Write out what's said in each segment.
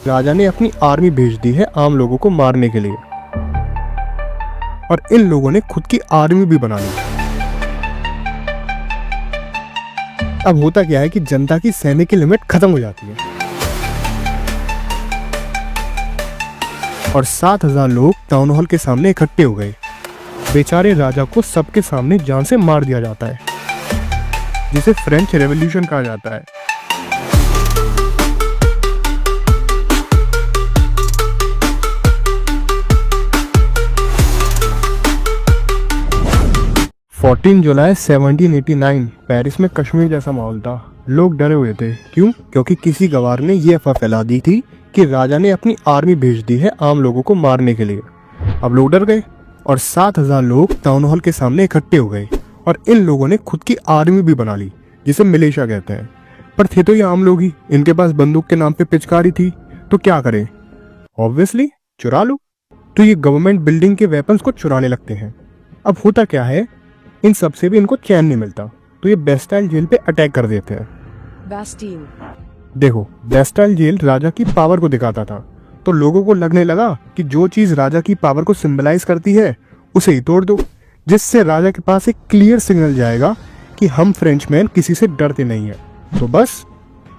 राजा ने अपनी आर्मी भेज दी है आम लोगों को मारने के लिए, और इन लोगों ने खुद की आर्मी भी बना ली। अब होता क्या है कि जनता की सहने की लिमिट खत्म हो जाती है और 7,000 लोग टाउन हॉल के सामने इकट्ठे हो गए। बेचारे राजा को सबके सामने जान से मार दिया जाता है, जिसे फ्रेंच रेवोल्यूशन कहा जाता है। जुलाई 1789 पेरिस में कश्मीर जैसा माहौल था। लोग डरे हुए थे। क्यों? क्योंकि किसी गवार ने ये अफवाह फैला दी थी कि राजा ने अपनी आर्मी भेज दी है आम लोगों को मारने के लिए। अब लोग डर गए और 7,000 लोग टाउन हॉल के सामने इकट्ठे हो गए और इन लोगों ने खुद की आर्मी भी बना ली, जिसे मिलिशिया कहते हैं। पर थे तो ये आम लोग ही, इनके पास बंदूक के नाम पे पिचकारी थी, तो क्या करें? ऑब्वियसली चुरा लो। तो ये गवर्नमेंट बिल्डिंग के वेपन्स को चुराने लगते हैं। अब होता क्या है, इन सबसे भी इनको चैन नहीं मिलता, तो ये बेस्टाइल जेल पे अटैक कर देते हैं। बास्टील। देखो, बेस्टाइल जेल राजा की पावर को दिखाता था, तो लोगों को लगने लगा कि जो चीज राजा की पावर को सिंबलाइज करती है उसे ही तोड़ दो, जिससे राजा के पास एक क्लियर सिग्नल जाएगा कि हम फ्रेंचमैन किसी से डरते नहीं है। तो बस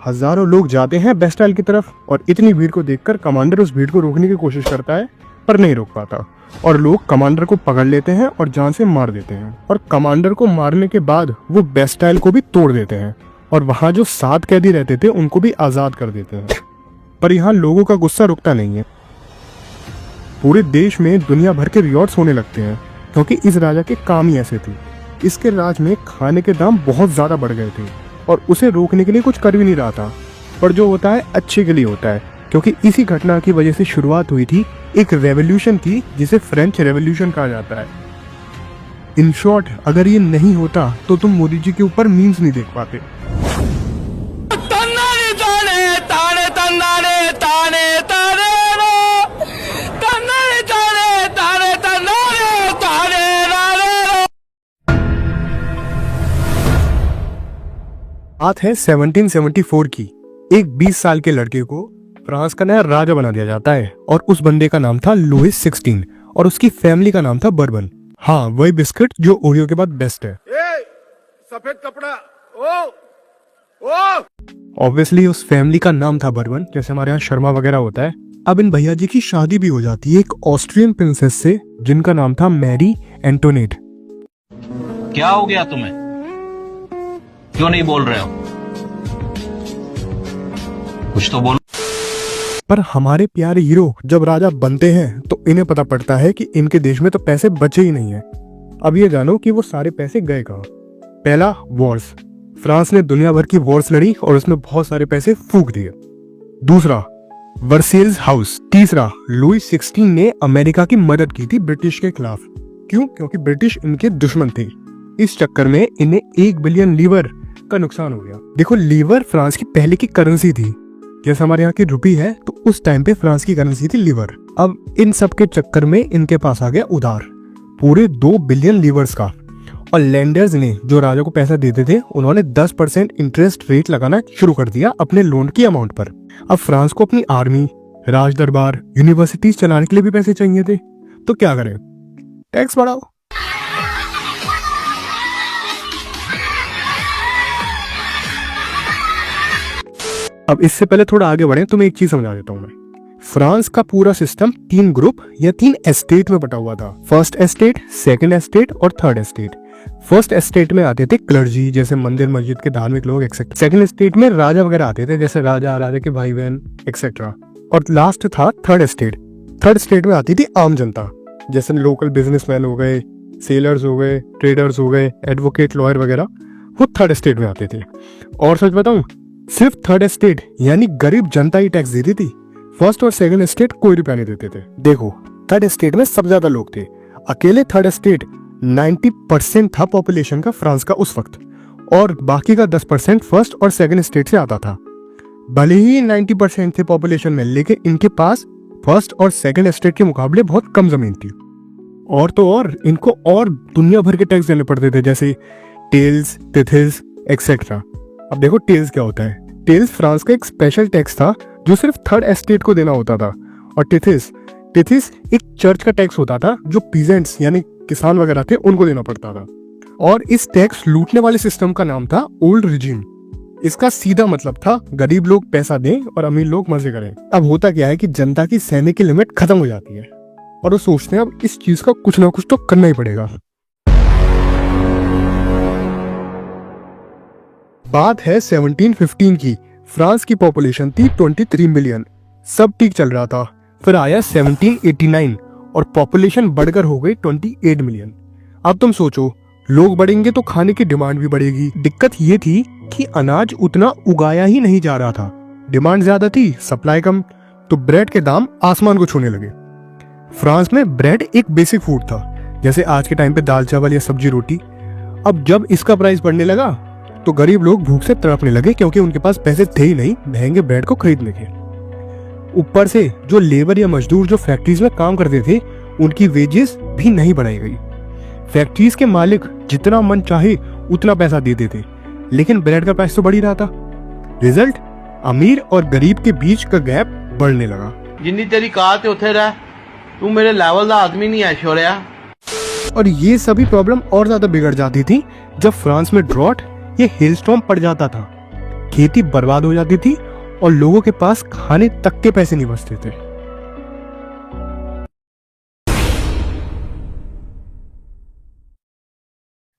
हजारों लोग जाते हैं बेस्टाइल की तरफ और इतनी भीड़ को देखकर कमांडर उस भीड़ को रोकने की कोशिश करता है, पर नहीं रोक पाता और लोग कमांडर को पकड़ लेते हैं और जान से मार देते हैं। और कमांडर को मारने के बाद वो बेस्टाइल को भी तोड़ देते हैं और वहां जो 7 कैदी रहते थे उनको भी आजाद कर देते हैं। पर यहाँ लोगों का गुस्सा रुकता नहीं है। पूरे देश में दुनिया भर के रियॉट्स होने लगते हैं, क्योंकि इस राजा के काम ही ऐसे थे। इसके राज में खाने के दाम बहुत ज्यादा बढ़ गए थे और उसे रोकने के लिए कुछ कर भी नहीं रहा था। पर जो होता है अच्छे के लिए होता है, क्योंकि इसी घटना की वजह से शुरुआत हुई थी एक रेवोल्यूशन की, जिसे फ्रेंच रेवोल्यूशन कहा जाता है। इन शॉर्ट, अगर ये नहीं होता तो तुम मोदी जी के ऊपर मीम्स नहीं देख पाते। बात है 1774 की। एक 20 साल के लड़के को फ्रांस का नया राजा बना दिया जाता है और उस बंदे का नाम था लुइस 16 और उसकी फैमिली का नाम था बर्बन। हाँ, वही बिस्किट जो ओरियो के बाद बेस्ट है। सफेद कपड़ा। ओ ऑब्वियसली उस फैमिली का नाम था बर्बन, जैसे हमारे यहाँ शर्मा वगैरह होता है। अब इन भैया जी की शादी भी हो जाती है एक ऑस्ट्रियन प्रिंसेस से, जिनका नाम था मैरी एंटोनेट। क्या हो गया तुम्हें? क्यों नहीं बोल रहे हो? कुछ तो बोलो। पर हमारे प्यारे हीरो जब राजा बनते हैं तो इन्हें पता पड़ता है कि इनके देश में तो पैसे बचे ही नहीं है। अब ये जानो कि वो सारे पैसे गए कहाँ। पहला, वॉर्स। फ्रांस ने दुनिया भर की वॉर्स लड़ी और उसमें बहुत सारे पैसे फूंक दिए। दूसरा, वर्सेल्स हाउस। तीसरा, लुइस 16 ने अमेरिका की मदद की थी ब्रिटिश के खिलाफ। क्यों? क्योंकि ब्रिटिश इनके दुश्मन थे। इस चक्कर में इन्हें 1 बिलियन लीवर का नुकसान हो गया। देखो, लीवर फ्रांस की पहले की करेंसी थी, जैसे हमारे यहाँ की रुपी है, तो उस टाइम पे फ्रांस की करेंसी थी लीवर। अब इन सब के चक्कर में इनके पास आ गया उधार, पूरे 2 बिलियन लीवर्स का। और लैंडर्स ने, जो राजा को पैसा देते थे, उन्होंने 10% इंटरेस्ट रेट लगाना शुरू कर दिया अपने लोन की अमाउंट पर। अब फ्रांस को अपनी आर्मी, राज दरबार, यूनिवर्सिटीज चलाने के लिए भी पैसे चाहिए थे, तो क्या करें? टैक्स बढ़ाओ। अब इससे पहले थोड़ा आगे बढ़े, तुम्हें एक चीज समझा देता हूँ मैं। फ्रांस का पूरा सिस्टम 3 ग्रुप या 3 एस्टेट में बटा हुआ था। फर्स्ट एस्टेट, सेकंड एस्टेट और थर्ड एस्टेट। फर्स्ट एस्टेट में आते थे क्लर्जी, जैसे मंदिर मस्जिद के धार्मिक लोग एक्सेट्रा। सेकंड एस्टेट में राजा वगैरह आते थे, जैसे राजा, राजा के भाई बहन एक्सेट्रा। और लास्ट था थर्ड एस्टेट। थर्ड एस्टेट में आती थी आम जनता, जैसे लोकल बिजनेसमैन हो गए, सेलर्स हो गए, ट्रेडर्स हो गए, एडवोकेट, लॉयर वगैरह, वो थर्ड एस्टेट में आते थे। और सच बताऊं, सिर्फ थर्ड एस्टेट यानी गरीब जनता ही टैक्स देती थी। फर्स्ट और सेकंड एस्टेट कोई रुपया नहीं देते थे। देखो, थर्ड एस्टेट में सबसे ज्यादा लोग थे। अकेले थर्ड एस्टेट 90% था पॉपुलेशन का फ्रांस का उस वक्त, और बाकी का 10% फर्स्ट और सेकंड एस्टेट से आता था। भले ही 90% थे पॉपुलेशन में, लेकिन इनके पास फर्स्ट और सेकंड एस्टेट के मुकाबले बहुत कम जमीन थी। और तो और इनको और दुनिया भर के टैक्स देने पड़ते थे, जैसे टेल्स, टिथिल्स एक्सेट्रा। अब देखो टेल्स क्या होता है। टेल्स फ्रांस का एक स्पेशल टैक्स था जो सिर्फ थर्ड एस्टेट को देना होता था। और टेथिस एक चर्च का टैक्स होता था जो पीजेंट्स यानी किसान वगैरह थे उनको देना पड़ता था। और इस टैक्स लूटने वाले सिस्टम का नाम था ओल्ड रिजीम। इसका सीधा मतलब था गरीब लोग पैसा दें और अमीर लोग मजे करें। अब होता क्या है कि जनता की सहने की लिमिट खत्म हो जाती है और वो सोचते हैं अब इस चीज का कुछ ना कुछ तो करना ही पड़ेगा। बात है 1715 की। फ्रांस की पॉपुलेशन थी 23 मिलियन। सब ठीक चल रहा था। फिर आया 1789 और पॉपुलेशन बढ़कर हो गई 28 मिलियन। अब तुम सोचो, लोग बढ़ेंगे तो खाने की डिमांड भी बढ़ेगी। दिक्कत ये थी कि अनाज उतना उगाया ही नहीं जा रहा था। डिमांड ज्यादा थी, सप्लाई कम, तो ब्रेड के दाम आसमान को छूने लगे। फ्रांस में ब्रेड एक बेसिक फूड था, जैसे आज के टाइम पे दाल चावल या सब्जी रोटी। अब जब इसका प्राइस बढ़ने लगा तो गरीब लोग भूख से तड़पने लगे, क्योंकि उनके पास पैसे थे ही नहीं महंगे ब्रेड को खरीदने के। ऊपर से जो लेबर या मजदूर जो फैक्ट्रीज में काम करते थे उनकी वेजेस भी नहीं बढ़ाई गई। फैक्ट्रीज के मालिक जितना मन चाहे उतना पैसा देते थे, लेकिन ब्रेड का प्राइस तो बढ़ ही रहा था। रिजल्ट, अमीर और गरीब के बीच का गैप बढ़ने लगा। जिन्नी तेरी कार उथे रह, तू मेरे लेवल का आदमी नहीं है छोरिया। और ये सभी प्रॉब्लम और ज्यादा बिगड़ जाती थी जब फ्रांस में ड्रॉट या हेलस्टॉर्म पड़ जाता था। खेती बर्बाद हो जाती थी और लोगों के पास खाने तक के पैसे नहीं बचते थे।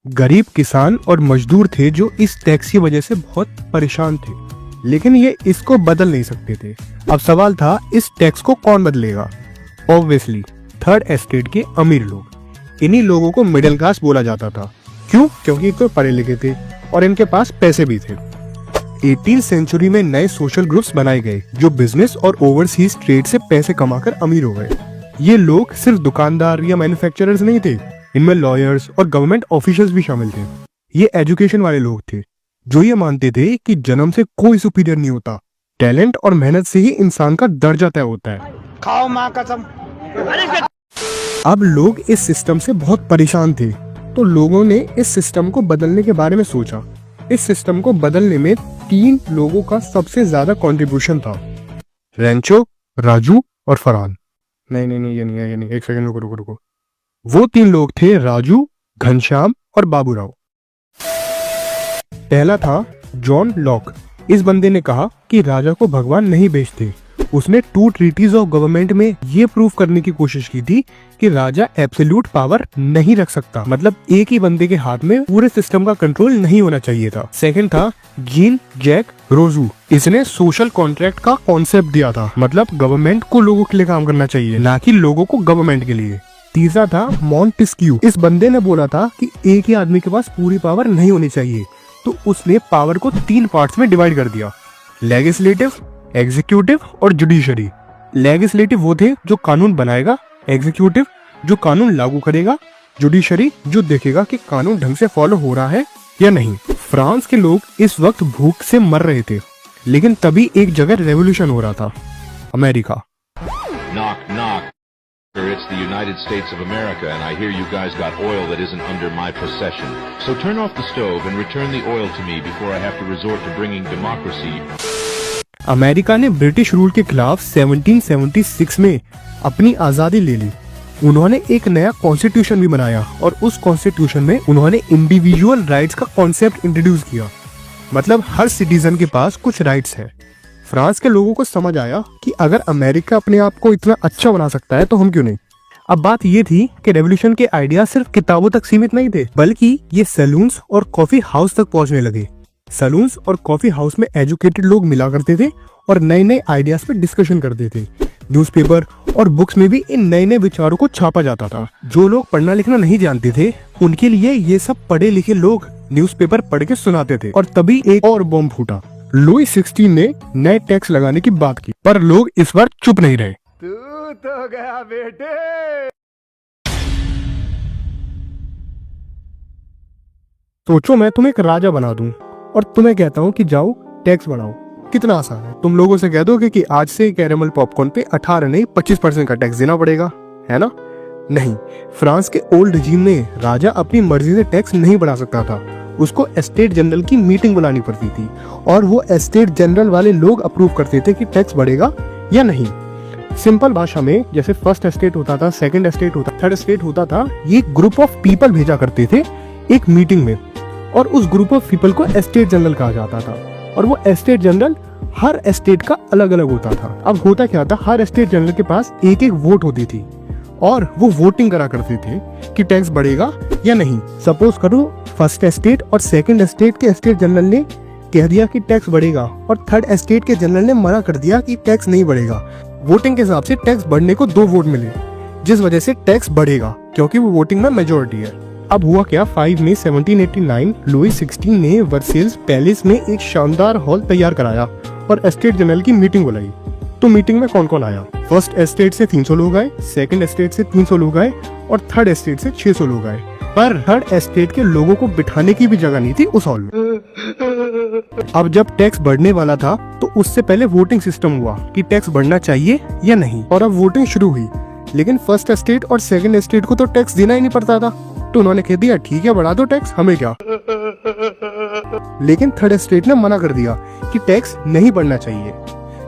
गरीब किसान और मजदूर थे जो इस टैक्स की वजह से बहुत परेशान थे, लेकिन ये इसको बदल नहीं सकते थे। अब सवाल था, इस टैक्स को कौन बदलेगा? ऑब्वियसली थर्ड एस्टेट के अमीर लोग। इन्हीं लोगों को मिडिल क्लास बोला जाता था। क्यों? क्योंकि तो पढ़े लिखे थे और इनके पास पैसे भी थे। 18th सेंचुरी में नए सोशल ग्रुप्स बनाए गए जो बिजनेस और ओवरसीज ट्रेड से पैसे कमाकर अमीर हो गए। ये लोग सिर्फ दुकानदार या मैन्युफैक्चरर्स नहीं थे, इनमें लॉयर्स और गवर्नमेंट ऑफिशियल्स भी शामिल थे। ये एजुकेशन वाले लोग थे जो ये मानते थे कि जन्म से कोई सुपीरियर नहीं होता, टैलेंट और मेहनत से ही इंसान का दर्जा तय होता है। खाओ माँ कसम। अब लोग इस सिस्टम से बहुत परेशान थे, तो लोगों ने इस सिस्टम को बदलने के बारे में सोचा। इस सिस्टम को बदलने में 3 लोगों का सबसे ज्यादा कंट्रीब्यूशन था, रेंचो, राजू और फरहान। नहीं, ये नहीं, एक सेकंड रुको। वो 3 लोग थे राजू, घनश्याम और बाबूराव। पहला था जॉन लॉक। इस बंदे ने कहा कि राजा को भगवान नहीं बेचते। उसने 2 ट्रीटीज ऑफ गवर्नमेंट में ये प्रूफ करने की कोशिश की थी कि राजा एब्सोल्यूट पावर नहीं रख सकता, मतलब एक ही बंदे के हाथ में पूरे सिस्टम का कंट्रोल नहीं होना चाहिए था। सेकंड था जीन जैक रोजू। इसने सोशल कॉन्ट्रैक्ट का कॉन्सेप्ट दिया था, मतलब गवर्नमेंट को लोगों के लिए काम करना चाहिए, ना कि लोगों को गवर्नमेंट के लिए। तीसरा था मॉन्टेस्क्यू। इस बंदे ने बोला था कि एक ही आदमी के पास पूरी पावर नहीं होनी चाहिए, तो उसने पावर को 3 पार्ट्स में डिवाइड कर दिया, लेजिस्लेटिव, एग्जीक्यूटिव और जुडिशरी। लेजिस्लेटिव वो थे जो कानून बनाएगा, एग्जीक्यूटिव जो कानून लागू करेगा, जुडिशरी जो देखेगा कि कानून ढंग से फॉलो हो रहा है या नहीं। फ्रांस के लोग इस वक्त भूख से मर रहे थे, लेकिन तभी एक जगह रेवोल्यूशन हो रहा था, America. Knock, knock. It's the United States of America, and I hear you guys got oil that isn't under my possession. So turn off the stove and return the oil to me before I have to resort to bringing democracy. America ने British rule के खिलाफ 1776 में अपनी आजादी ले ली। उन्होंने एक नया कॉन्स्टिट्यूशन भी बनाया और उस कॉन्स्टिट्यूशन में उन्होंने इंडिविजुअल राइट्स का कॉन्सेप्ट इंट्रोड्यूस किया, मतलब हर सिटीजन के पास कुछ राइट्स है। फ्रांस के लोगों को समझ आया कि अगर अमेरिका अपने आप को इतना अच्छा बना सकता है तो हम क्यों नहीं। अब बात ये थी कि रेवोल्यूशन के आइडिया सिर्फ किताबों तक सीमित नहीं थे, बल्कि ये सैलून्स और कॉफी हाउस तक पहुंचने लगे। सैलून्स और कॉफी हाउस में एजुकेटेड लोग मिला करते थे और नए नए आइडियाज पे डिस्कशन करते थे। न्यूज़पेपर और बुक्स में भी इन नए नए विचारों को छापा जाता था। जो लोग पढ़ना लिखना नहीं जानते थे उनके लिए ये सब पढ़े लिखे लोग न्यूज़पेपर पढ़ के सुनाते थे। और तभी एक और बॉम्ब फूटा। लुई 16 ने नए टैक्स लगाने की बात की, पर लोग इस बार चुप नहीं रहे। तू तो गया बेटे। सोचो मैं तुम्हें एक राजा बना दूं और तुम्हें कहता हूं कि जाओ टैक्स बढ़ाओ। कितना आसान है। तुम लोगों से कह दोगे कि आज से कैरेमल पॉपकॉर्न पे 18 नहीं 25% का टैक्स देना पड़ेगा, है ना? नहीं, फ्रांस के ओल्ड रिजीम में राजा अपनी मर्जी से टैक्स नहीं बढ़ा सकता था। उसको एस्टेट जनरल की मीटिंग बुलानी पड़ती थी और वो एस्टेट जनरल वाले लोग अप्रूव करते थे कि टैक्स बढ़ेगा या नहीं। सिंपल भाषा में जैसे फर्स्ट एस्टेट होता था, सेकंड एस्टेट होता, थर्ड एस्टेट होता था, ये ग्रुप ऑफ पीपल भेजा करते थे एक मीटिंग में और उस ग्रुप ऑफ पीपल को एस्टेट जनरल कहा जाता था और वो एस्टेट जनरल हर एस्टेट का अलग अलग होता था। अब होता क्या था, हर एस्टेट जनरल के पास एक एक वोट होती थी और वो वोटिंग करा करते थे कि टैक्स बढ़ेगा या नहीं। सपोज करो फर्स्ट एस्टेट और सेकंड एस्टेट के एस्टेट जनरल ने कह दिया कि टैक्स बढ़ेगा और थर्ड एस्टेट के जनरल ने मना कर दिया कि टैक्स नहीं बढ़ेगा। वोटिंग के हिसाब से टैक्स बढ़ने को 2 वोट मिले, जिस वजह से टैक्स बढ़ेगा क्योंकि वो वोटिंग में मेजोरिटी है। अब हुआ क्या, 5 मई 1789 लुई 16 ने वर्सेल्स पैलेस में एक शानदार हॉल तैयार कराया और एस्टेट जनरल की मीटिंग बुलाई। तो मीटिंग में कौन कौन आया? फर्स्ट एस्टेट से 300 लोग आए, सेकंड एस्टेट से 300 लोग आए और थर्ड एस्टेट से 600 लोग आए। पर थर्ड एस्टेट के लोगों को बिठाने की भी जगह नहीं थी उस हॉल में। अब जब टैक्स बढ़ने वाला था तो उससे पहले वोटिंग सिस्टम हुआ कि टैक्स बढ़ना चाहिए या नहीं, और अब वोटिंग शुरू हुई। लेकिन फर्स्ट एस्टेट और सेकंड एस्टेट को तो टैक्स देना ही नहीं पड़ता था, तो उन्होंने कह दिया ठीक है बढ़ा दो टैक्स, हमें क्या। लेकिन थर्ड एस्टेट ने मना कर दिया कि टैक्स नहीं बढ़ना चाहिए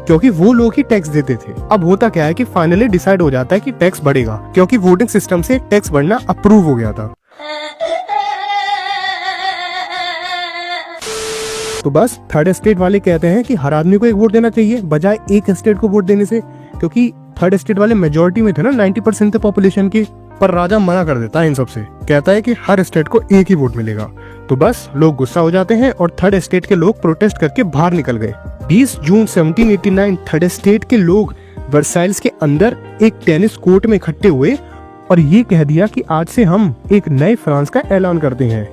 क्योंकि वो लोग ही टैक्स देते थे। अब होता क्या है कि फाइनली डिसाइड हो जाता है कि टैक्स बढ़ेगा क्योंकि वोटिंग सिस्टम से टैक्स बढ़ना अप्रूव हो गया था। तो बस थर्ड एस्टेट वाले कहते हैं कि हर आदमी को एक वोट देना चाहिए बजाय एक एस्टेट को वोट देने से, क्योंकि थर्ड एस्टेट वाले मेजोरिटी में थे ना, 90% थे पॉपुलेशन की। पर राजा मना कर देता है इन सबसे, कहता है कि हर एस्टेट को एक ही वोट मिलेगा। तो बस लोग गुस्सा हो जाते हैं और थर्ड एस्टेट के लोग प्रोटेस्ट करके बाहर निकल गए। 20 जून 1789 थर्ड एस्टेट के लोग वर्साइल्स के अंदर एक टेनिस कोर्ट में इकट्ठे हुए और ये कह दिया कि आज से हम एक नए फ्रांस का ऐलान करते हैं।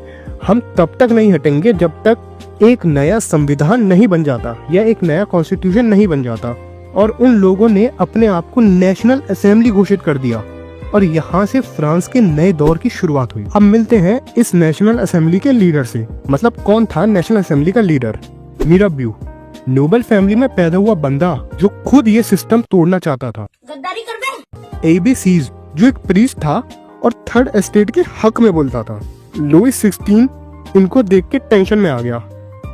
हम तब तक नहीं हटेंगे जब तक एक नया संविधान नहीं बन जाता या एक नया कॉन्स्टिट्यूशन नहीं बन जाता। और उन लोगों ने अपने आप को नेशनल असेंबली घोषित कर दिया और यहाँ से फ्रांस के नए दौर की शुरुआत हुई। अब मिलते हैं इस नेशनल असेंबली के लीडर से। मतलब कौन था नेशनल असेंबली का लीडर? मिराबियो, नोबल फैमिली में पैदा हुआ बंदा जो खुद ये सिस्टम तोड़ना चाहता था। गद्दारी कर दे। एबीसीज, जो एक प्रीस्ट था और थर्ड एस्टेट के हक में बोलता था। लुई 16 इनको देख के टेंशन में आ गया।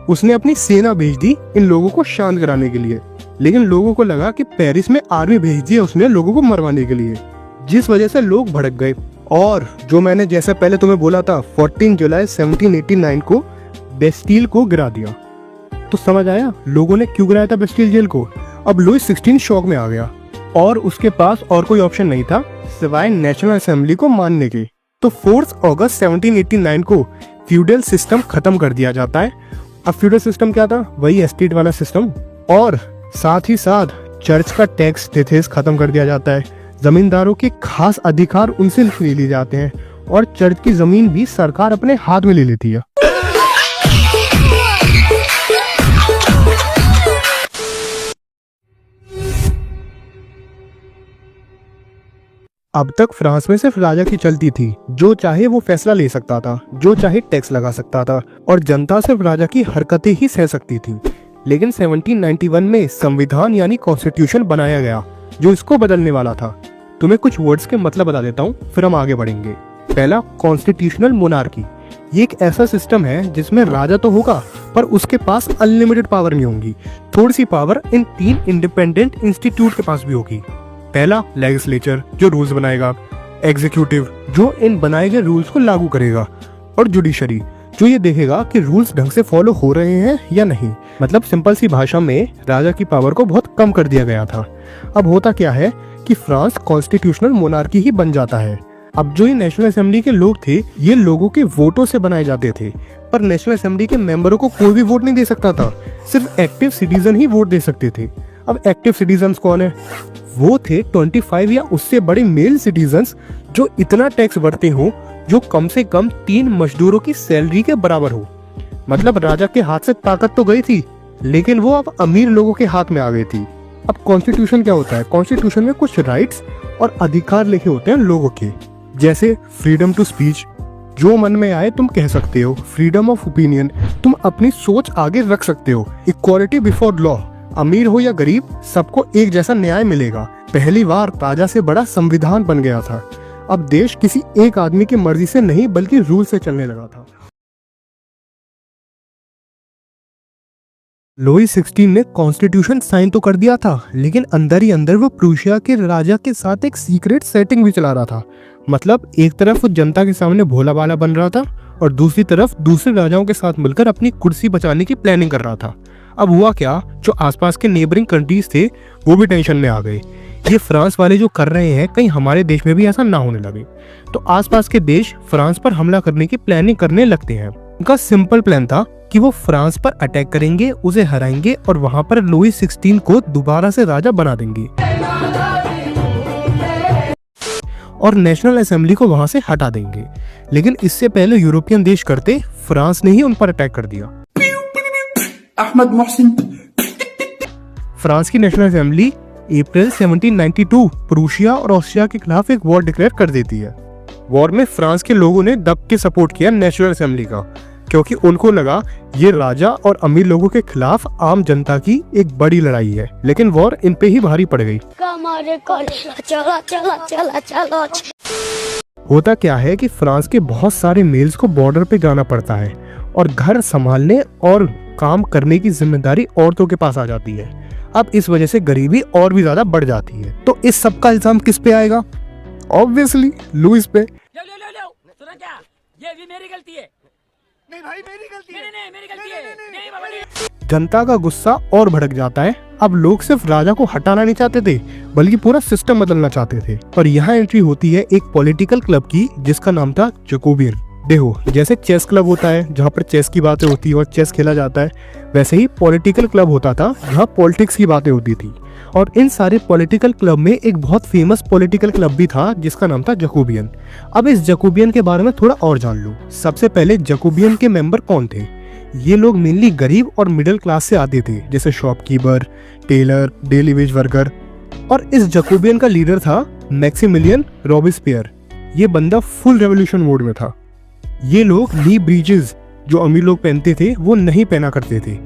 उसने अपनी सेना भेज दी इन लोगों को शांत कराने के लिए, लेकिन लोगों को लगा कि पेरिस में आर्मी भेज दी उसने लोगों को मरवाने के लिए, जिस वजह से लोग भड़क गए। और जो मैंने जैसे पहले तुम्हें बोला था 14 जुलाई 1789 को बेस्टील को गिरा दिया। तो समझ आया लोगों ने क्यों गिराया था बेस्टील जेल को। अब लुई 16 शॉक में आ गया और उसके पास और कोई ऑप्शन नहीं था सिवाय नेशनल असेंबली को मानने के। तो 4 अगस्त 1789 को फ्यूडल सिस्टम खत्म कर दिया जाता है। अब फ्यूडल सिस्टम क्या था? वही एस्टेट वाला सिस्टम। और साथ ही साथ चर्च का टैक्स टेथेस खत्म कर दिया जाता है। जमींदारों के खास अधिकार उनसे ले लिए जाते हैं और चर्च की जमीन भी सरकार अपने हाथ में ले लेती है। अब तक फ्रांस में सिर्फ राजा की चलती थी, जो चाहे वो फैसला ले सकता था, जो चाहे टैक्स लगा सकता था और जनता सिर्फ राजा की हरकतें ही सह सकती थी। लेकिन 1791 में संविधान यानी कॉन्स्टिट्यूशन बनाया गया जो इसको बदलने वाला था। तुम्हें कुछ वर्ड्स के मतलब बता देता हूँ, फिर हम आगे बढ़ेंगे। पहला, कॉन्स्टिट्यूशनल मोनार्की। ये एक ऐसा सिस्टम है जिसमें राजा तो होगा पर उसके पास अनलिमिटेड पावर नहीं होंगी। थोड़ी सी पावर इन 3 इंडिपेंडेंट इंस्टीट्यूट के पास भी होगी। पहला, लेजिस्लेचर जो रूल्स बनाएगा, एग्जीक्यूटिव जो इन बनाए गए रूल्स को लागू करेगा, और जुडिशरी जो ये देखेगा कि रूल्स ढंग से फॉलो हो रहे हैं या नहीं। मतलब सिंपल सी भाषा में राजा की पावर को बहुत कम कर दिया गया था। अब होता क्या है कि फ्रांस कॉन्स्टिट्यूशनल मोनार्की ही बन जाता है। अब जो ये नेशनल असेंबली के लोग थे ये लोगों के वोटों से बनाए जाते थे, पर नेशनल असेंबली के मेंबरों को कोई भी वोट नहीं दे सकता था, सिर्फ एक्टिव सिटीजन ही वोट दे सकते थे। अब एक्टिव सिटीजन कौन है? वो थे 25 या उससे बड़े मेल सिटीजन्स जो इतना टैक्स भरते हो जो कम से कम 3 मजदूरों की सैलरी के बराबर हो। मतलब राजा के हाथ से ताकत तो गई थी, लेकिन वो अब अमीर लोगों के हाथ में आ गई थी। अब कॉन्स्टिट्यूशन क्या होता है? कॉन्स्टिट्यूशन में कुछ राइट्स और अधिकार लिखे होते हैं लोगों के, जैसे फ्रीडम टू स्पीच, जो मन में आए तुम कह सकते हो। फ्रीडम ऑफ ओपिनियन, तुम अपनी सोच आगे रख सकते हो। इक्वालिटी बिफोर लॉ, अमीर हो या गरीब सबको एक जैसा न्याय मिलेगा। पहली बार राजा से बड़ा संविधान बन गया था। अब देश किसी एक आदमी की मर्जी से नहीं बल्कि रूल से चलने लगा था। लुई 16 ने कॉन्स्टिट्यूशन साइन तो कर दिया था, लेकिन अंदर ही अंदर वो प्रूशिया के राजा के साथ एक सीक्रेट सेटिंग भी चला रहा था। मतलब एक तरफ वो जनता के सामने भोला भाला बन रहा था और दूसरी तरफ दूसरे राजाओं के साथ मिलकर अपनी कुर्सी बचाने की प्लानिंग कर रहा था। अब हुआ क्या, जो आसपास के नेबरिंग कंट्रीज थे वो भी टेंशन में आ गए। ये फ्रांस वाले जो कर रहे हैं, कहीं हमारे देश में भी ऐसा ना होने लगे। तो आसपास के देश फ्रांस पर हमला करने की प्लानिंग करने लगते हैं। उनका सिंपल प्लान था कि वो फ्रांस पर अटैक करेंगे, उसे हराएंगे और वहां पर लुई 16 को दोबारा से राजा बना देंगे और नेशनल असेंबली को वहां से हटा देंगे। लेकिन इससे पहले यूरोपियन देश करते, फ्रांस ने ही उन पर अटैक कर दिया। अहमद मोहसिन। फ्रांस की नेशनल असेंबली अप्रैल 1792 प्रूशिया और ऑस्ट्रिया के खिलाफ एक वॉर डिक्लेयर कर देती है। वॉर में फ्रांस के लोगों ने दब के सपोर्ट किया नेशनल असेंबली का, क्योंकि उनको लगा ये राजा और अमीर लोगों के खिलाफ आम जनता की एक बड़ी लड़ाई है। लेकिन वॉर इन पे ही भारी पड़ गई। होता क्या है कि फ्रांस के बहुत सारे मेल्स को बॉर्डर पे जाना पड़ता है और घर संभालने और काम करने की जिम्मेदारी औरतों के पास आ जाती है। अब इस वजह से गरीबी और भी ज्यादा बढ़ जाती है। तो इस सब का इल्जाम किस पे आएगा? ऑब्वियसली लुईस पे। सुना क्या? ये भी मेरी गलती है। नहीं भाई मेरी गलती है। नहीं मेरी गलती है। नहीं बाबा नहीं। जनता का गुस्सा और भड़क जाता है। अब लोग सिर्फ राजा को हटाना नहीं चाहते थे, बल्कि पूरा सिस्टम बदलना चाहते थे। और यहाँ एंट्री होती है एक पॉलिटिकल क्लब की, जिसका नाम था जैकोबियन। देखो, जैसे चेस क्लब होता है जहाँ पर चेस की बातें होती है और चेस खेला जाता है, वैसे ही पॉलिटिकल क्लब होता था जहाँ पॉलिटिक्स की बातें होती थी। और इन सारे पॉलिटिकल क्लब में एक बहुत फेमस पॉलिटिकल क्लब भी था जिसका नाम था जैकोबियन। अब इस जैकोबियन के बारे में थोड़ा और जान लो। सबसे पहले जैकोबियन के मेंबर कौन थे? ये लोग मेनली गरीब और मिडिल क्लास से आते थे, जैसे shopkeeper, tailor, daily wage worker. और इस जैकोबियन का लीडर था मैक्सिमिलियन रॉबिस्पियर। ये बंदा फुल रेवोल्यूशन मोड में था। ये लोग नी ब्रीजेस जो अमीर लोग पहनते थे वो नहीं पहना करते थे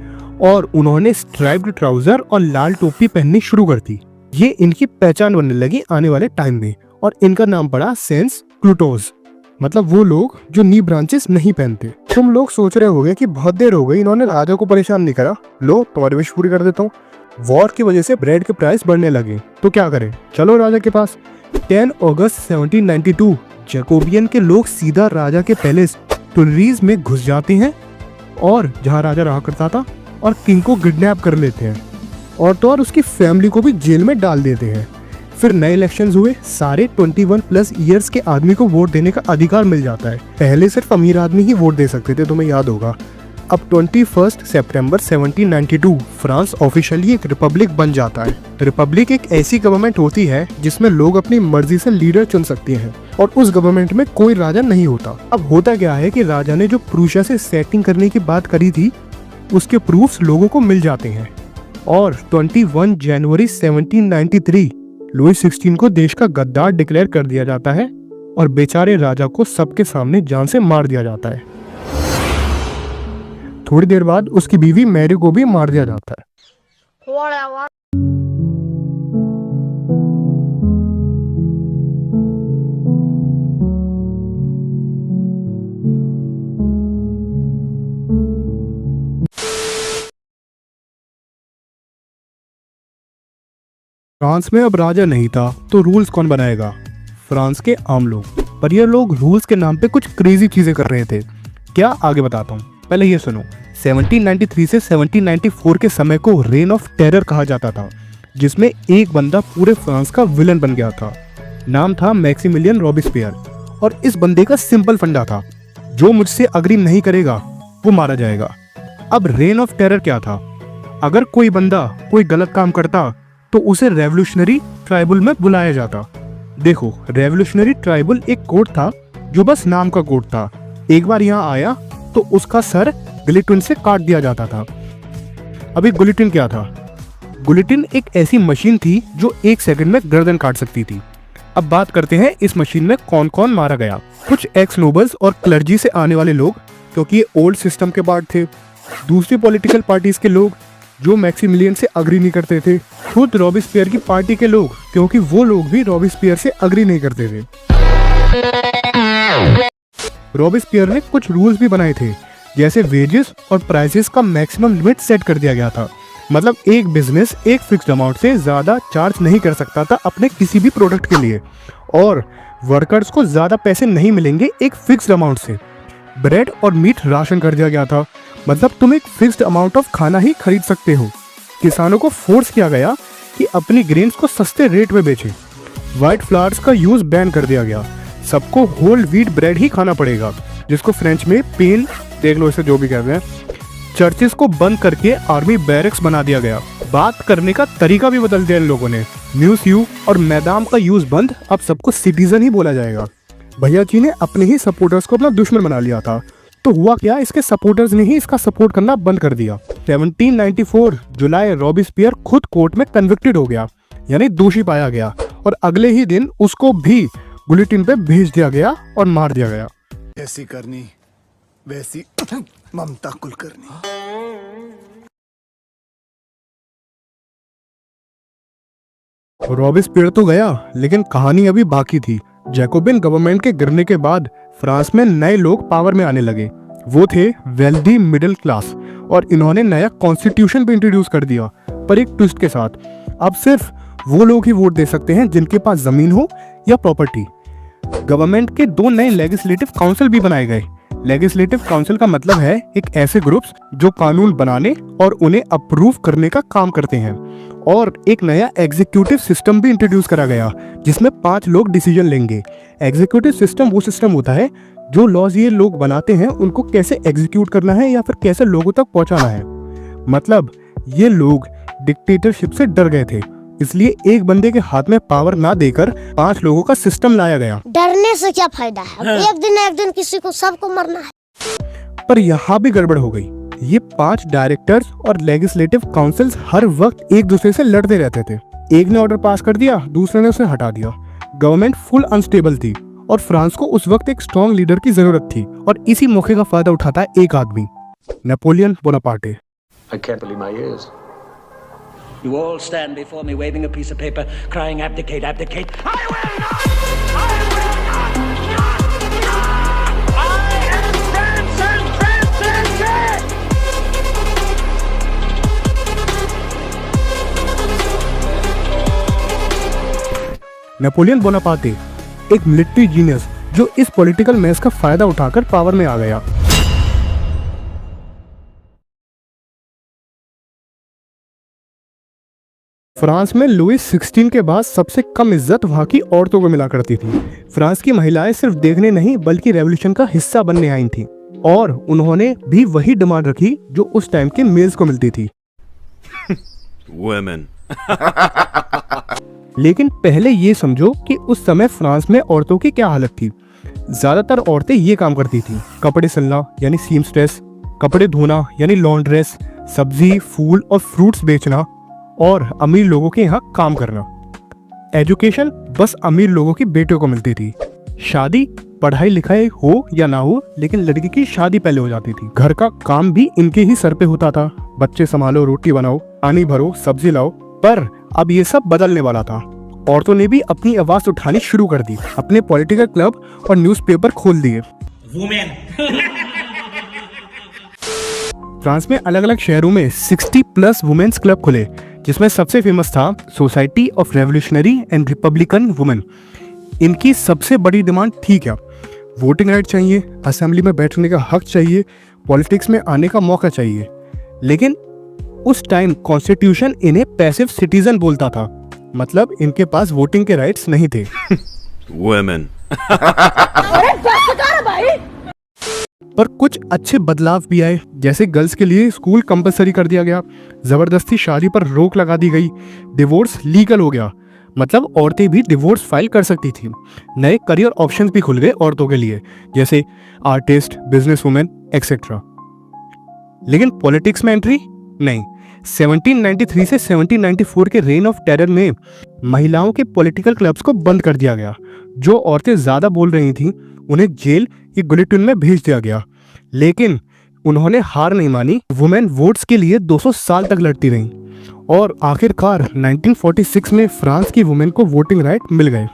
और उन्होंने स्ट्राइप्ड ट्राउजर और लाल टोपी पहननी शुरू कर दी। ये इनकी पहचान बनने लगी आने वाले टाइम में और इनका नाम पड़ा सेंस क्लूटोस, मतलब वो लोग जो नी ब्रांचेस नहीं पहनते। तुम लोग सोच रहे होगे कि बहुत देर हो गई, इन्होंने राजा को परेशान नहीं करा। लो तुम्हारी विश पूरी कर देता हूँ। वॉर की वजह से ब्रेड के प्राइस बढ़ने लगे, तो क्या करें? चलो राजा के पास। 10 अगस्त 1792 जैकोबियन के लोग सीधा राजा के पैलेस टुलरीज में घुस जाते हैं और जहां राजा रहा करता था और किंग को किडनैप कर लेते हैं और तो और उसकी फैमिली को भी जेल में डाल देते हैं। फिर नए इलेक्शंस हुए। सारे 21+ ईयर्स के आदमी को वोट देने का अधिकार मिल जाता है। पहले सिर्फ अमीर आदमी ही वोट दे सकते थे, तुम्हें याद होगा। अब 21 सितंबर 1792 फ्रांस ऑफिशियली एक रिपब्लिक बन जाता है। रिपब्लिक एक ऐसी गवर्नमेंट होती है जिसमें लोग अपनी मर्जी से लीडर चुन सकते हैं और उस गवर्नमेंट में कोई राजा नहीं होता। अब होता क्या है कि राजा ने जो प्रूशिया से सेटिंग करने की बात करी थी उसके प्रूफ्स लोगों को मिल जाते हैं और 21 जनवरी 1793 लुई 16 को देश का गद्दार डिक्लेयर कर दिया जाता है और बेचारे राजा को सबके सामने जान से मार दिया जाता है। थोड़ी देर बाद उसकी बीवी मैरी को भी मार दिया जाता है। फ्रांस में अब राजा नहीं था तो रूल्स कौन बनाएगा? फ्रांस के आम लोग। पर ये लोग रूल्स के नाम पे कुछ क्रेजी चीजें कर रहे थे। क्या? आगे बताता हूँ, पहले ये सुनो। 1793 से 1794 के समय को रेन ऑफ टेरर कहा जाता था, जिसमें एक बंदा पूरे फ्रांस का विलन बन गया था। नाम था मैक्सिमिलियन रॉबिस्पियर और इस बंदे का सिंपल फंडा था, जो मुझसे अग्री नहीं करेगा वो मारा जाएगा। अब रेन ऑफ टेरर क्या था? अगर कोई बंदा कोई गलत काम करता तो उसे रेवोल्यूशनरी ट्राइबल में बुलाया जाता। देखो, रेवोल्यूशनरी ट्राइबल एक कोड था जो बस नाम का कोड था। एक बार यहाँ आया तो उसका सर गिलेटिन से काट दिया जाता था। अभी गिलेटिन क्या था? गिलेटिन एक ऐसी मशीन थी जो 1 सेकंड में गर्दन काट सकती थी। अब बात करते हैं इस मशीन में कौन कौन मारा गया। कुछ एक्स नोबल्स और क्लर्जी से आने वाले लोग, क्योंकि ये ओल्ड सिस्टम के पार्ट थे। दूसरी पॉलिटिकल पार्टीज के लोग जो मैक्सिमिलियन से अग्री नहीं करते थे। खुद रॉबिस्पियर की पार्टी के लोग, क्योंकि वो लोग भी रॉबिस्पियर से अग्री नहीं करते थे। रॉबिस्पियर ने कुछ रूल्स भी बनाए थे, जैसे वेजेस और प्राइसेस का मैक्सिमम लिमिट सेट कर दिया गया था। मतलब एक बिजनेस एक फिक्स्ड अमाउंट से ज़्यादा चार्ज नहीं कर सकता था अपने किसी भी प्रोडक्ट के लिए, और वर्कर्स को ज़्यादा पैसे नहीं मिलेंगे एक फिक्स्ड अमाउंट से। ब्रेड और मीट राशन कर दिया गया था, मतलब तुम एक फिक्स्ड अमाउंट ऑफ खाना ही खरीद सकते हो। किसानों को फोर्स किया गया कि अपनी ग्रेन्स को सस्ते रेट में बेचें। वाइट फ्लावर्स का यूज़ बैन कर दिया गया। सबको होल व्हीट ब्रेड ही खाना पड़ेगा, जिसको फ्रेंच में पेन, देख लो इसे जो भी कहते हैं। चर्चेस को बंद करके आर्मी बैरक्स बना दिया गया। बात करने का तरीका भी बदल दिया इन लोगों ने। म्यूस यू और मैदाम का यूज बंद, अब सबको सिटीजन ही बोला जाएगा। भैया जी ने अपने ही सपोर्टर्स को अपना दुश्मन बना लिया था, तो हुआ क्या, इसके सपोर्टर्स ने ही इसका सपोर्ट करना बंद कर दिया। 1794 जुलाई रॉबिस्पियर खुद कोर्ट में कन्विक्टेड हो गया, यानी दोषी पाया गया, और अगले ही दिन उसको भी गुलिटिन पे भेज दिया गया और मार दिया गया। ऐसी करनी वैसी ममता कुलकर्णी। रॉबिस्पियर तो गया, लेकिन कहानी अभी बाकी थी। जैकोबिन गवर्नमेंट के गिरने के बाद फ्रांस में नए लोग पावर में आने लगे। वो थे वेल्दी मिडिल क्लास, और इन्होंने नया कॉन्स्टिट्यूशन भी इंट्रोड्यूस कर दिया, पर एक ट्विस्ट के साथ। अब सिर्फ वो लोग ही वोट दे सकते हैं जिनके पास जमीन हो या प्रॉपर्टी। गवर्नमेंट के 2 नए लेजिस्लेटिव काउंसिल भी बनाए गए। लेजिस्लेटिव काउंसिल का मतलब है एक ऐसे ग्रुप्स जो कानून बनाने और उन्हें अप्रूव करने का काम करते हैं। और एक नया एग्जीक्यूटिव सिस्टम भी इंट्रोड्यूस करा गया, जिसमें 5 लोग डिसीजन लेंगे। एग्जीक्यूटिव सिस्टम वो सिस्टम होता है जो लॉज ये लोग बनाते हैं उनको कैसे एग्जीक्यूट करना है या फिर कैसे लोगों तक पहुंचाना है। मतलब ये लोग डिक्टेटरशिप से डर गए थे, इसलिए एक बंदे के हाथ में पावर ना देकर 5 लोगों का सिस्टम लाया गया। डरने से क्या फायदा है, एक दिन किसी को सबको मरना है। पर यहाँ भी गड़बड़ हो गई। ये 5 डायरेक्टर्स और लेजिस्लेटिव काउंसिल्स हर वक्त एक दूसरे से लड़ते रहते थे। एक ने ऑर्डर पास कर दिया, दूसरे ने उसे हटा दिया। गवर्नमेंट फुल अनस्टेबल थी और फ्रांस को उस वक्त एक स्ट्रॉन्ग लीडर की जरूरत थी, और इसी मौके का फायदा उठाता है एक आदमी, Napoleon Bonaparte. I can't believe my ears. You all stand before me waving a piece of paper, crying abdicate, abdicate. I will not! I will not! Not! Not! I am Samson Francis! Napoleon Bonaparte एक military genius जो इस political mess का फायदा उठाकर power में आ गया। France में Louis 16 के बाद सबसे कम इज्जत वहां की औरतों को मिला करती थी। फ्रांस की महिलाएं सिर्फ देखने नहीं बल्कि रेवोल्यूशन का हिस्सा बनने आई थी, और उन्होंने भी वही डिमांड रखी जो उस टाइम के मेल्स को मिलती थी। Women. लेकिन पहले ये समझो कि उस समय फ्रांस में औरतों की क्या हालत थी। ज्यादातर औरतें ये काम करती थी, कपड़े सिलना यानी सीमस्ट्रेस, कपड़े धोना यानी लॉन्ड्रेस, सब्जी, फूल और फ्रूट्स बेचना, और अमीर लोगों के यहाँ काम करना। एजुकेशन बस अमीर लोगों की बेटियों को मिलती थी। शादी पढ़ाई लिखाई हो या ना हो, लेकिन लड़की की शादी पहले हो जाती थी। घर का काम भी इनके ही सर पे होता था, बच्चे संभालो, रोटी बनाओ, पानी भरो, सब्जी लाओ। पर अब ये सब बदलने वाला था। औरतों ने भी अपनी आवाज उठानी शुरू कर दी, अपने पॉलिटिकल क्लब और न्यूज़पेपर खोल दिए। फ्रांस में अलग अलग शहरों में 60+ वुमेन्स क्लब खुले, जिसमें सबसे फेमस था society of revolutionary and Republican women. इनकी सबसे बड़ी डिमांड थी क्या? वोटिंग राइट चाहिए, असेंबली में बैठने का हक चाहिए, पॉलिटिक्स में आने का मौका चाहिए। लेकिन उस टाइम कॉन्स्टिट्यूशन इन्हें पैसिव सिटीजन बोलता था, मतलब इनके पास वोटिंग के राइट्स नहीं थे। Women. पर कुछ अच्छे बदलाव भी आए, जैसे गर्ल्स के लिए स्कूल कंपलसरी कर दिया गया, जबरदस्ती शादी पर रोक लगा दी गई, डिवोर्स लीगल हो गया, मतलब औरतें भी डिवोर्स फाइल कर सकती थी। नए करियर ऑप्शंस भी खुल गए औरतों के लिए, जैसे आर्टिस्ट, बिजनेस वुमेन एक्सेट्रा। लेकिन पॉलिटिक्स में एंट्री नहीं। 1793 से 1794 के रेन ऑफ टेरर में महिलाओं के पॉलिटिकल क्लब्स को बंद कर दिया गया। जो औरतें ज्यादा बोल रही थीं उन्हें जेल या गुलिटिन में भेज दिया गया। लेकिन उन्होंने हार नहीं मानी, वुमेन वोट्स के लिए 200 साल तक लड़ती रहीं, और आखिरकार 1946 में फ्रांस की वुमेन को वोटिंग राइट मिल गए।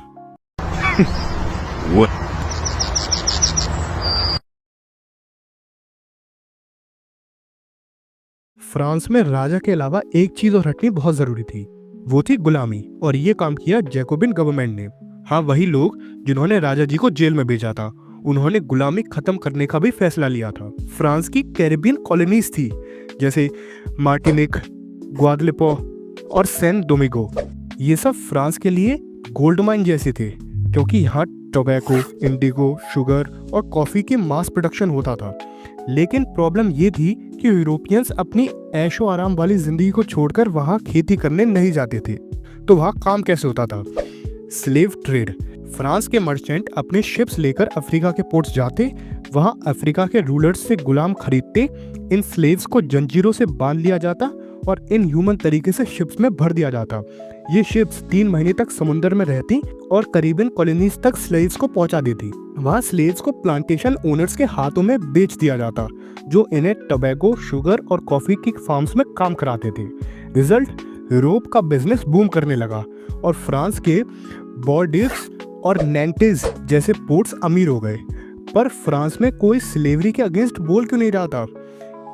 फ्रांस में राजा के अलावा एक चीज और हटनी बहुत जरूरी थी, वो थी गुलामी। और ये काम किया जैकोबिन गवर्नमेंट ने। हाँ, वही लोग जिन्होंने राजा जी को जेल में भेजा था, उन्होंने गुलामी खत्म करने का भी फैसला लिया था। फ्रांस की कैरिबियन कॉलोनीज थी, जैसे मार्टिनिक, ग्वादेलूपो और सैन डोमिंगो। ये सब फ्रांस के लिए गोल्ड माइन जैसे थे, क्योंकि यहाँ टोबैको, इंडिगो, शुगर और कॉफी के मास प्रोडक्शन होता था। लेकिन प्रॉब्लम ये थी कि यूरोपियंस अपनी ऐशो आराम वाली जिंदगी को छोड़कर वहाँ खेती करने नहीं जाते थे। तो वहाँ काम कैसे होता था? Slave trade. फ्रांस के मर्चेंट अपने शिप्स लेकर अफ्रीका के पोर्ट्स जाते, वहाँ अफ्रीका के रूलर्स से गुलाम खरीदते, इन स्लेव्स को जंजीरों से बांध लिया जाता और इन ह्यूमन तरीके से शिप्स में भर दिया जाता। ये शिप्स 3 महीने तक समुद्र में रहती और करीबन कॉलोनीज तक स्लेव्स को पहुंचा देती। वहाँ स्लेव्स को प्लांटेशन ओनर्स के हाथों में बेच दिया जाता, जो इन्हें टोबैको, शुगर और कॉफी की फार्म्स में काम कराते थे। रिजल्ट, यूरोप का बिजनेस बूम करने लगा और फ्रांस के बॉर्डियस और नैंटेज जैसे पोर्ट्स अमीर हो गए। पर फ्रांस में कोई स्लेवरी के अगेंस्ट बोल क्यों नहीं रहा था?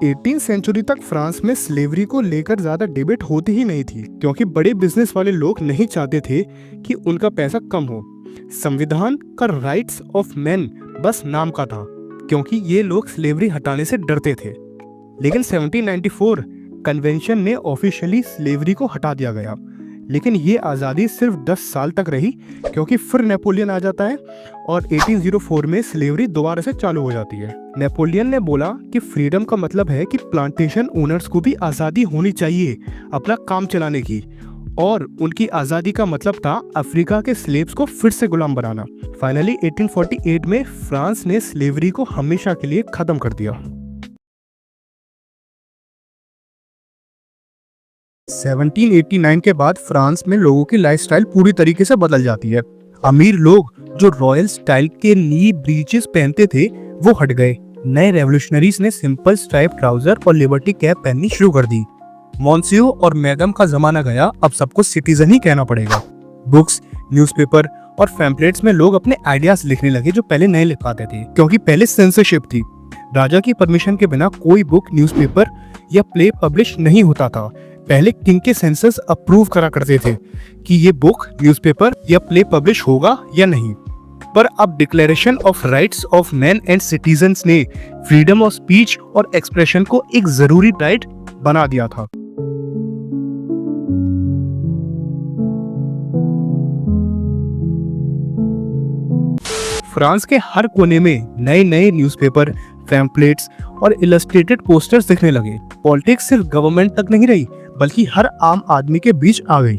18वीं सेंचुरी तक फ्रांस में स्लेवरी को लेकर ज्यादा डिबेट होती ही नहीं थी, क्योंकि बड़े बिजनेस वाले लोग नहीं चाहते थे कि उनका पैसा कम हो। संविधान का राइट्स ऑफ मैन बस नाम का था, क्योंकि ये लोग स्लेवरी हटाने से डरते थे। लेकिन 1794 कन्वेंशन ने ऑफिशियली स्लेवरी को हटा दिया गया। लेकिन ये आज़ादी सिर्फ 10 साल तक रही, क्योंकि फिर नेपोलियन आ जाता है और 1804 में स्लेवरी दोबारा से चालू हो जाती है। नेपोलियन ने बोला कि फ्रीडम का मतलब है कि प्लांटेशन ओनर्स को भी आज़ादी होनी चाहिए अपना काम चलाने की, और उनकी आज़ादी का मतलब था अफ्रीका के स्लेव्स को फिर से गुलाम बनाना। फाइनली 1848 में फ्रांस ने स्लेवरी को हमेशा के लिए खत्म कर दिया। 1789 के बाद फ्रांस में लोगों की लाइफस्टाइल पूरी तरीके से बदल जाती है। अमीर लोग जो रॉयल स्टाइल के नी ब्रीचेस पहनते थे वो हट गए। नए रेवोल्यूशनरीज ने सिंपल स्ट्राइप ट्राउजर और लिबर्टी कैप पहननी शुरू कर दी। मॉन्सियो और मैडम का जमाना गया, अब सबको सिटीजन ही कहना पड़ेगा। बुक्स, न्यूज़पेपर और पैम्पलेट्स में लोग अपने आइडियाज लिखने लगे जो पहले नहीं लिख पाते थे, क्योंकि पहले सेंसरशिप थी। राजा की परमिशन के बिना कोई बुक, न्यूज़पेपर या प्ले पब्लिश नहीं होता था। पहले किंग के सेंसर्स अप्रूव करा करते थे कि ये बुक, न्यूज़पेपर या प्ले पब्लिश होगा या नहीं। पर अब declaration of rights of man and citizens ने फ्रीडम ऑफ स्पीच और एक्सप्रेशन को एक जरूरी राइट बना दिया था। फ्रांस के हर कोने में नए नए न्यूज़पेपर, पैम्पलेट्स और इलस्ट्रेटेड पोस्टर्स दिखने लगे। पॉलिटिक्स सिर्फ गवर्नमेंट तक नहीं रही, बल्कि हर आम आदमी के बीच आ गई।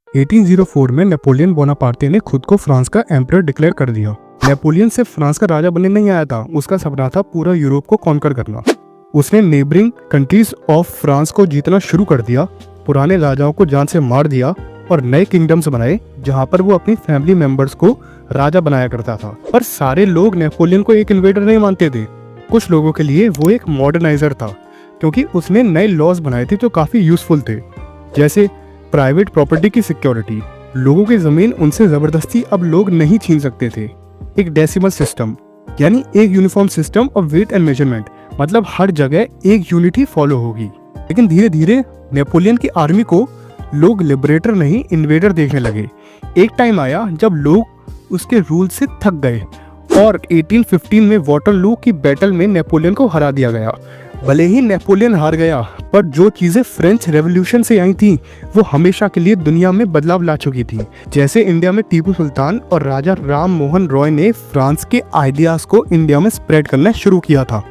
1804 में नेपोलियन बोनापार्टे ने खुद को फ्रांस का एम्परर डिक्लेयर कर दिया। नेपोलियन सिर्फ फ्रांस का राजा बनने नहीं आया था, उसका सपना था पूरा यूरोप को कॉन्कर करना। उसने नेबरिंग कंट्रीज ऑफ फ्रांस को जीतना शुरू कर दिया, पुराने राजाओं को जान से मार दिया और नए किंगडम्स बनाए, जहां पर वो अपनी फैमिली मेंबर्स को राजा बनाया करता था। पर सारे लोग नेपोलियन को एक इन्वेडर नहीं मानते थे। कुछ लोगों के लिए वो एक मॉडर्नाइजर था, क्योंकि उसने नए लॉज बनाए थे जो काफी यूजफुल थे, जैसे प्राइवेट प्रॉपर्टी की सिक्योरिटी। लोगों की जमीन उनसे जबरदस्ती अब लोग नहीं छीन सकते थे। एक डेसिमल सिस्टम, यानी एक uniform system of weight and measurement, मतलब हर जगह एक यूनिट ही फॉलो होगी। लेकिन धीरे धीरे नेपोलियन की आर्मी को लोग लिबरेटर नहीं, इन्वेडर देखने लगे। एक टाइम आया जब लोग उसके रूल से थक गए और 1815 में वाटरलू की बैटल में नेपोलियन को हरा दिया गया। भले ही नेपोलियन हार गया, पर जो चीजें फ्रेंच रेवोल्यूशन से आई थी वो हमेशा के लिए दुनिया में बदलाव ला चुकी थी। जैसे इंडिया में टीपू सुल्तान और राजा राम मोहन रॉय ने फ्रांस के आइडियाज को इंडिया में स्प्रेड करना शुरू किया था।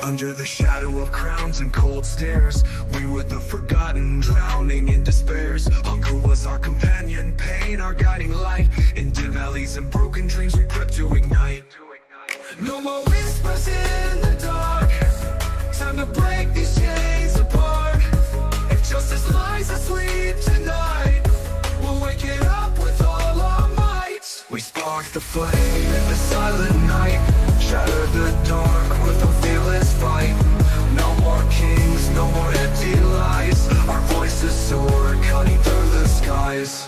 Under the shadow of crowns and cold stares, we were the forgotten, drowning in despairs. Hunger was our companion, pain our guiding light. Into valleys and broken dreams we crept to ignite. No more whispers the flame in the silent night. Shatter the dark with a fearless fight. No more kings, no more empty lies. Our voices soar, cutting through the skies.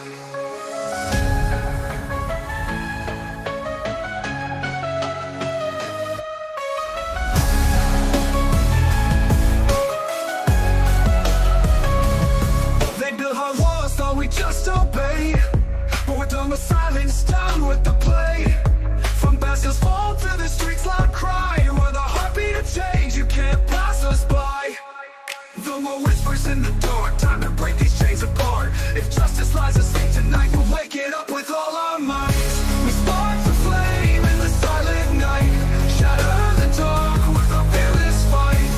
They build high walls, thought we just obey. But we're done with silence, down with the play. From Bastion's fall to the streets loud cry. We're the heartbeat of change, you can't pass us by. The more whispers in the dark, time to break these chains apart. If justice lies asleep tonight, we'll wake it up with all our might. We spark the flame in the silent night. Shatter the dark with a fearless fight.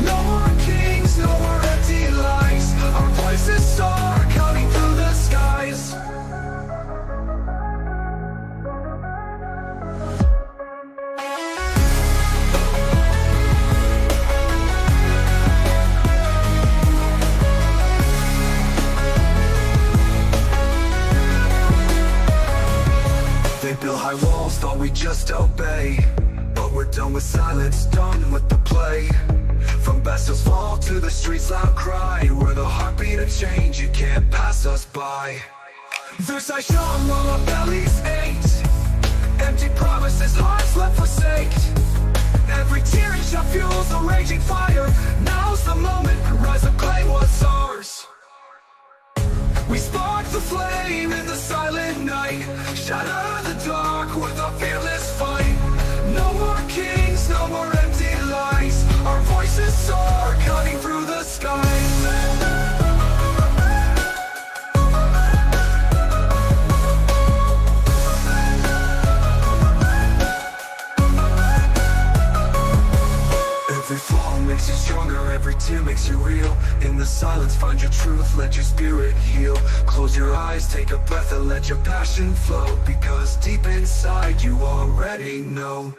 No more kings, no more empty lies. Our voices soar, cutting through the skies. They build high walls, thought we just obey. But we're done with silence, done with the play. From Bastion's fall to the streets loud cry. We're the heartbeat of change, you can't pass us by. Versailles shone while our bellies ached. Empty promises, hearts left forsaked. Every tear shot fuels a raging fire. Now's the moment, rise up, claim what's ours. We spark the flame in the silent night. Shatter the dark with a fearless fight. No more kings, no more empty lies. Our voices soar, cutting through the skies. Every fall makes you stronger, every tear makes you real. In the silence find your truth, let your spirit heal. Close your eyes, take a breath and let your passion flow. Because deep inside you already know.